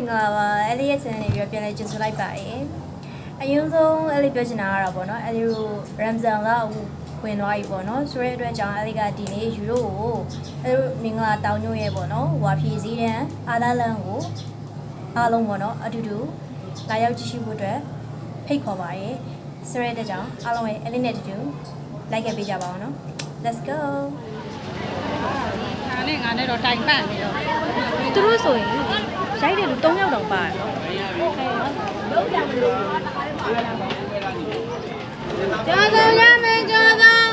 လာပါအဲ့လေးရဲ့ဆန်နေပြီးပြန်လဲကျင်းလိုက်ပါရေအရင်ဆုံးအဲ့လေးပြောချင်တာကတော့ပေါ့နော်အဲ့လေးကိုရမ်ဇန်ကဝင်သွားပြီပေါ့နော်ဆိုတဲ့အတွက်ကြောင့်အဲ့လေးကဒီနေ့ယူရိုကိုအဲ့လိုမင်္ဂလာတောင်းညွှန်ရဲ့ပေါ့နော်ဝါဖြည့်စည်းတဲ့အာသာလန်ကိုအားလုံးပေါ့နော်အတူတူလာရောက်ကြည့်ရှုဖို့အတွက်ဖိတ်ခေါ်ပါရေဆိုတဲ့အတွက်ကြောင့်အားလုံးရဲ့အဲ့လေးနဲ့တူတူလိုက်ခဲ့ပေးကြပါအောင်နော် let's go ငါနဲ့တော့တိုင်ပန့်နေတော့ သူတို့ဆိုရင်ရိုက်တယ်လို့3ယောက်တောင်ပါတယ်နော်ကျော်ဆောင်ရမယ်ကျော်ဆောင်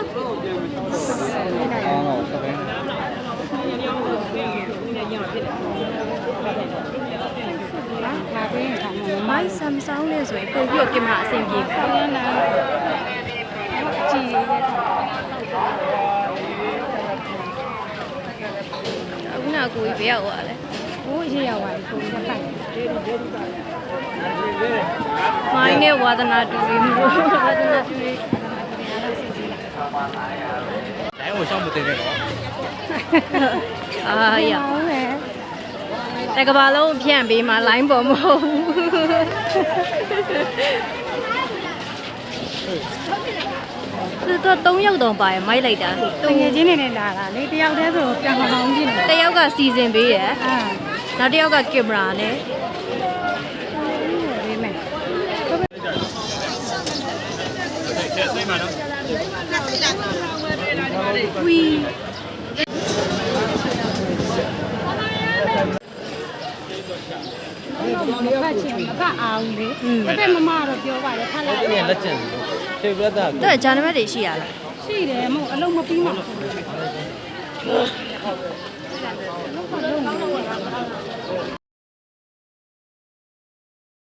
မိုင်းဆမ်ဆောင်းနဲ့ဆိုရင်ပို့ပြီးတော့ကင်မရာအဆင်ပြေတယ်။ကြည့်ရတဲ့အခုနကကိုကြီးဘယ်ရောက်သွားလဲ။ ဟိုးရေးရပါဘူးကိုယ်ကဖိုက်မိုင်းနဲ့ဝါသနာတူပြီးမျိုးဝါသနာတူပြီး 来，我上不对这个。အာရတကဘာလုံးဖြန့်ပေးမှာ line ပေါ်မဟုတ်ဘူးသူတော့3ယောက်တောင်ပါရမိုက်လိုက်တာ တငယ်ချင်းနေနဲ့လာတာလေတယောက်တည်းဆိုပြန်မအောင်ပြည့်နေ တယောက်ကစီစဉ်ပေးရ အာ နောက်တစ်ယောက်ကကင်မရာနဲ့ ဒီမဲ့ ဝီမကချင်မကအောင်လေတဲ့မမတော့ပြောပါလေခါလိုက် 今年的真，这个的。 သူကဂျာနမတ်တွေရှိရလား ရှိတယ်မို့အလုံးမပြီးမှာ